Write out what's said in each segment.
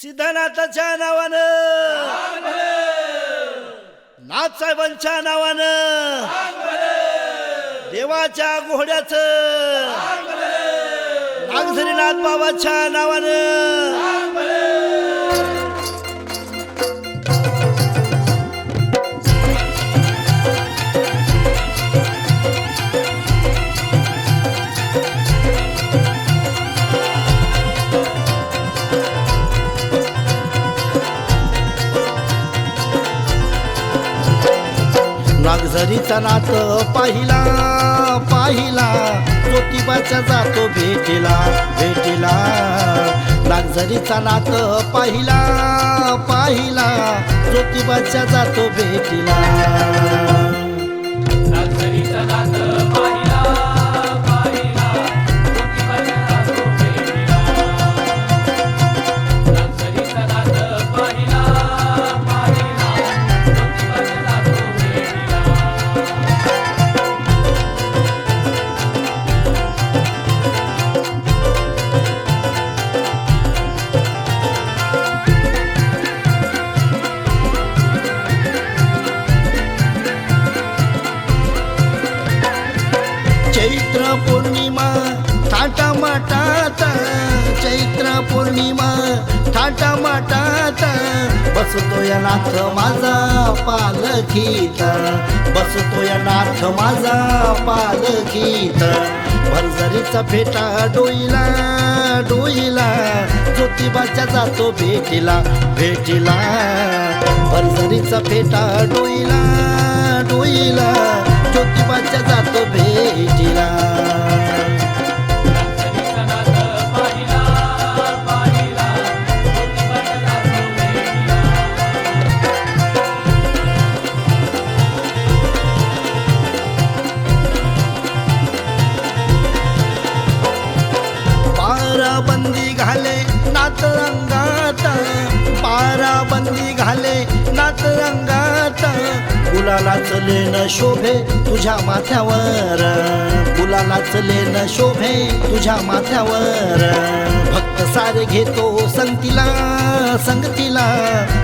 सिद्धनाथाच्या नावानं, नाथसाहेबांच्या नावानं, देवाच्या घोड्याचं, नागझरीनाथ बाबाच्या नावानं, नागझरीचा नाथ पाहिला पाहिला, ज्योतिबाच्या जातो भेटीला भेटीला. नागझरीचा नाथ पाहिला पाहिला, ज्योतिबाच्या जातो भेटीला. नागझरीचा नाथ पाहिला पाहिला, ज्योतिबाच्या जातो भेटीला. नागझरीचा नाथ पाहिला पाहिला, ज्योतिबाच्या जातो भेटीला. चैत्र पौर्णिमा थाटा माटात, चैत्र पौर्णिमा थाटा माटात, बसतोय नाथ माझा पालखीत, बसतोय नाथ माझा पालखीत. भरझरीचा फेटा डोईला डोईला, ज्योतिबाच्या जातो भेटीला भेटीला. भरझरीचा फेटा डोईला डोईला, ज्योतिबाच्या जातो भेटीला. नागझरीचा नाथ पाहिला पाहिला, ज्योतिबाच्या जातो भेटीला. पाराबंदी घाले नाथ रंगात, पाराबंदी घाले नाथ रंगात. गुलाला चलेन शोभे तुझ्या माथ्यावर, गुलाला चलेन शोभे तुझ्या माथ्यावर. भक्त सारे घेतो संगतीला संगतीला,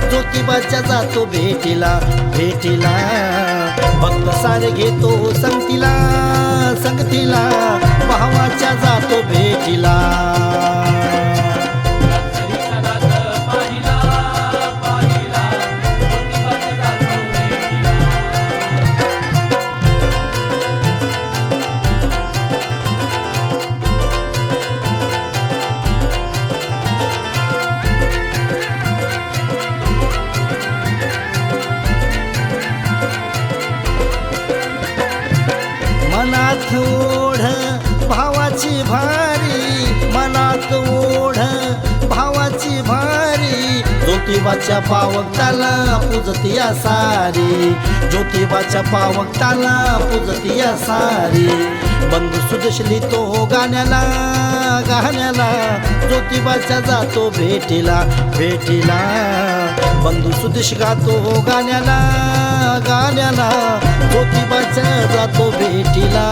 ज्योतिबाच्या जातो भेटीला भेटीला. भक्त सारे घेतो संगतीला संगतीला, भावाच्या जातो भेटीला. नागझरीचा नाथ पाहिला पाहिला, ज्योतिबाच्या जातो भेटीला. मनात ओढ भावाची भारी, मनात ओढ भावाची भारी. ज्योतिबाच्या पावकाला पूजतिया सारी, ज्योतिबाच्या पावकाला पूजतिया सारी. बंधू सुदेशली तो गाण्याला गाण्याला, ज्योतिबाच्या जातो भेटीला भेटीला. बंधू सुदेश गातो गाण्याला गाण्याला, ज्योतिबाच्या जातो भेटीला.